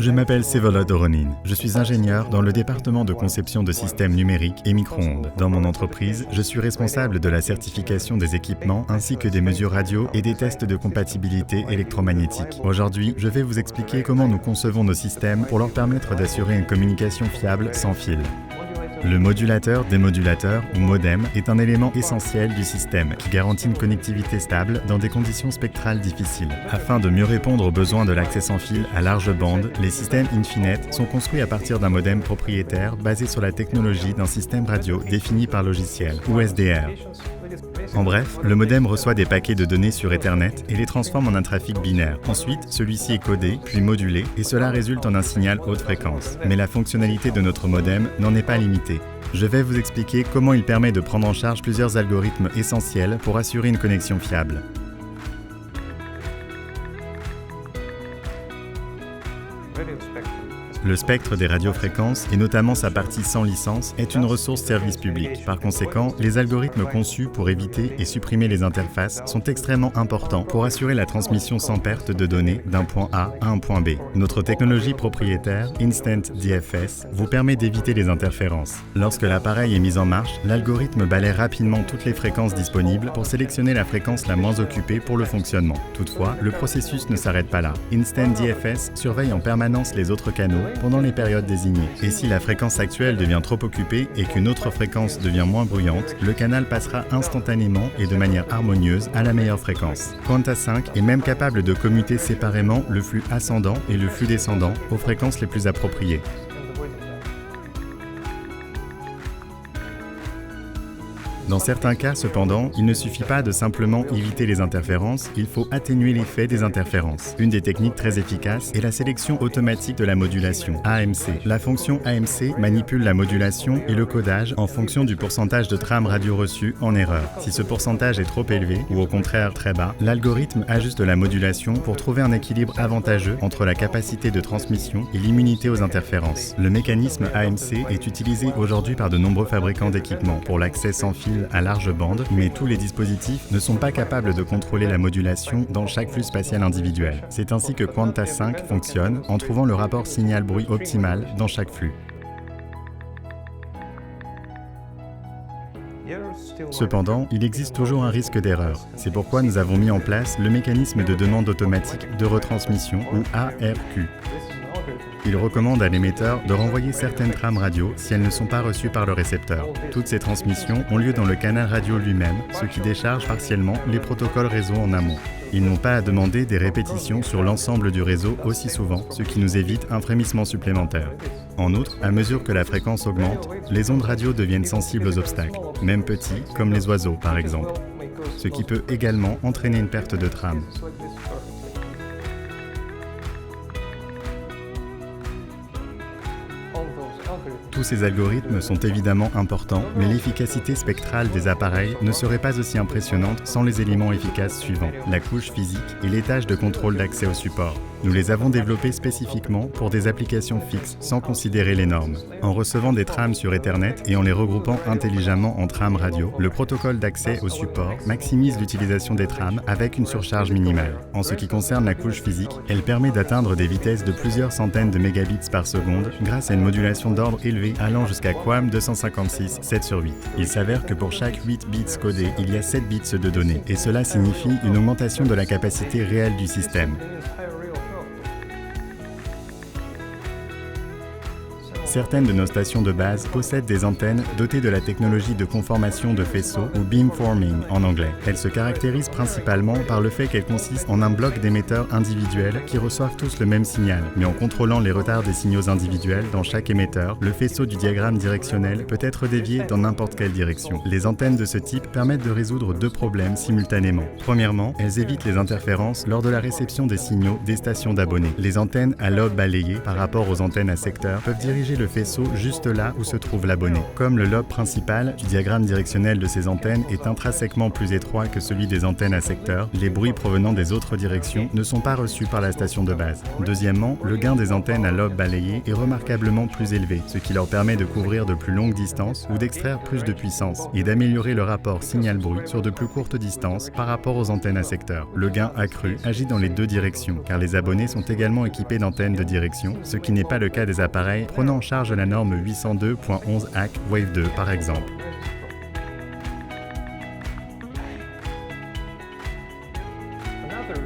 Je m'appelle Vsevolod Oronin. Je suis ingénieur dans le département de conception de systèmes numériques et micro-ondes. Dans mon entreprise, je suis responsable de la certification des équipements ainsi que des mesures radio et des tests de compatibilité électromagnétique. Aujourd'hui, je vais vous expliquer comment nous concevons nos systèmes pour leur permettre d'assurer une communication fiable sans fil. Le modulateur-démodulateur ou modem est un élément essentiel du système qui garantit une connectivité stable dans des conditions spectrales difficiles. Afin de mieux répondre aux besoins de l'accès sans fil à large bande, les systèmes Infinet sont construits à partir d'un modem propriétaire basé sur la technologie d'un système radio défini par logiciel ou SDR. En bref, le modem reçoit des paquets de données sur Ethernet et les transforme en un trafic binaire. Ensuite, celui-ci est codé, puis modulé, et cela résulte en un signal haute fréquence. Mais la fonctionnalité de notre modem n'en est pas limitée. Je vais vous expliquer comment il permet de prendre en charge plusieurs algorithmes essentiels pour assurer une connexion fiable. Le spectre des radiofréquences, et notamment sa partie sans licence, est une ressource service public. Par conséquent, les algorithmes conçus pour éviter et supprimer les interfaces sont extrêmement importants pour assurer la transmission sans perte de données d'un point A à un point B. Notre technologie propriétaire, Instant DFS, vous permet d'éviter les interférences. Lorsque l'appareil est mis en marche, l'algorithme balaie rapidement toutes les fréquences disponibles pour sélectionner la fréquence la moins occupée pour le fonctionnement. Toutefois, le processus ne s'arrête pas là. Instant DFS surveille en permanence les autres canaux pendant les périodes désignées. Et si la fréquence actuelle devient trop occupée et qu'une autre fréquence devient moins bruyante, le canal passera instantanément et de manière harmonieuse à la meilleure fréquence. Quanta 5 est même capable de commuter séparément le flux ascendant et le flux descendant aux fréquences les plus appropriées. Dans certains cas, cependant, il ne suffit pas de simplement éviter les interférences, il faut atténuer l'effet des interférences. Une des techniques très efficaces est la sélection automatique de la modulation, AMC. La fonction AMC manipule la modulation et le codage en fonction du pourcentage de trames radio reçues en erreur. Si ce pourcentage est trop élevé, ou au contraire très bas, l'algorithme ajuste la modulation pour trouver un équilibre avantageux entre la capacité de transmission et l'immunité aux interférences. Le mécanisme AMC est utilisé aujourd'hui par de nombreux fabricants d'équipements pour l'accès sans fil à large bande, mais tous les dispositifs ne sont pas capables de contrôler la modulation dans chaque flux spatial individuel. C'est ainsi que Quanta 5 fonctionne en trouvant le rapport signal-bruit optimal dans chaque flux. Cependant, il existe toujours un risque d'erreur. C'est pourquoi nous avons mis en place le mécanisme de demande automatique de retransmission ou ARQ. Il recommande à l'émetteur de renvoyer certaines trames radio si elles ne sont pas reçues par le récepteur. Toutes ces transmissions ont lieu dans le canal radio lui-même, ce qui décharge partiellement les protocoles réseau en amont. Ils n'ont pas à demander des répétitions sur l'ensemble du réseau aussi souvent, ce qui nous évite un frémissement supplémentaire. En outre, à mesure que la fréquence augmente, les ondes radio deviennent sensibles aux obstacles, même petits, comme les oiseaux par exemple, ce qui peut également entraîner une perte de trame. Tous ces algorithmes sont évidemment importants, mais l'efficacité spectrale des appareils ne serait pas aussi impressionnante sans les éléments efficaces suivants, la couche physique et l'étage de contrôle d'accès au support. Nous les avons développés spécifiquement pour des applications fixes, sans considérer les normes. En recevant des trames sur Ethernet et en les regroupant intelligemment en trames radio, le protocole d'accès au support maximise l'utilisation des trames avec une surcharge minimale. En ce qui concerne la couche physique, elle permet d'atteindre des vitesses de plusieurs centaines de mégabits par seconde grâce à une modulation d'ordre élevé allant jusqu'à QAM 256 7/8. Il s'avère que pour chaque 8 bits codés, il y a 7 bits de données, et cela signifie une augmentation de la capacité réelle du système. Certaines de nos stations de base possèdent des antennes dotées de la technologie de conformation de faisceau ou beamforming en anglais. Elles se caractérisent principalement par le fait qu'elles consistent en un bloc d'émetteurs individuels qui reçoivent tous le même signal. Mais en contrôlant les retards des signaux individuels dans chaque émetteur, le faisceau du diagramme directionnel peut être dévié dans n'importe quelle direction. Les antennes de ce type permettent de résoudre deux problèmes simultanément. Premièrement, elles évitent les interférences lors de la réception des signaux des stations d'abonnés. Les antennes à lobes balayés par rapport aux antennes à secteurs peuvent diriger le le faisceau juste là où se trouve l'abonné. Comme le lobe principal du diagramme directionnel de ces antennes est intrinsèquement plus étroit que celui des antennes à secteur, les bruits provenant des autres directions ne sont pas reçus par la station de base. Deuxièmement, le gain des antennes à lobe balayé est remarquablement plus élevé, ce qui leur permet de couvrir de plus longues distances ou d'extraire plus de puissance et d'améliorer le rapport signal-bruit sur de plus courtes distances par rapport aux antennes à secteur. Le gain accru agit dans les deux directions, car les abonnés sont également équipés d'antennes de direction, ce qui n'est pas le cas des appareils prenant en charge la norme 802.11 AC Wave 2 par exemple.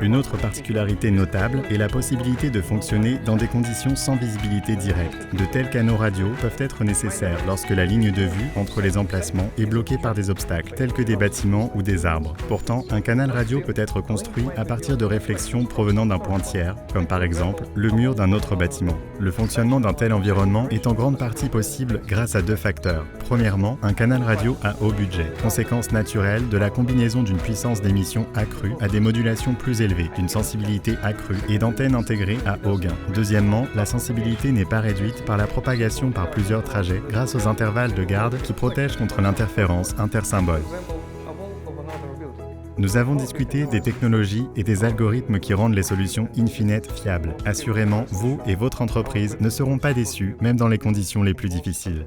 Une autre particularité notable est la possibilité de fonctionner dans des conditions sans visibilité directe. De tels canaux radio peuvent être nécessaires lorsque la ligne de vue entre les emplacements est bloquée par des obstacles, tels que des bâtiments ou des arbres. Pourtant, un canal radio peut être construit à partir de réflexions provenant d'un point tiers, comme par exemple le mur d'un autre bâtiment. Le fonctionnement d'un tel environnement est en grande partie possible grâce à deux facteurs. Premièrement, un canal radio à haut budget, conséquence naturelle de la combinaison d'une puissance d'émission accrue à des modulations plus élevées, d'une sensibilité accrue et d'antennes intégrées à haut gain. Deuxièmement, la sensibilité n'est pas réduite par la propagation par plusieurs trajets grâce aux intervalles de garde qui protègent contre l'interférence intersymbole. Nous avons discuté des technologies et des algorithmes qui rendent les solutions Infinet fiables. Assurément, vous et votre entreprise ne seront pas déçus, même dans les conditions les plus difficiles.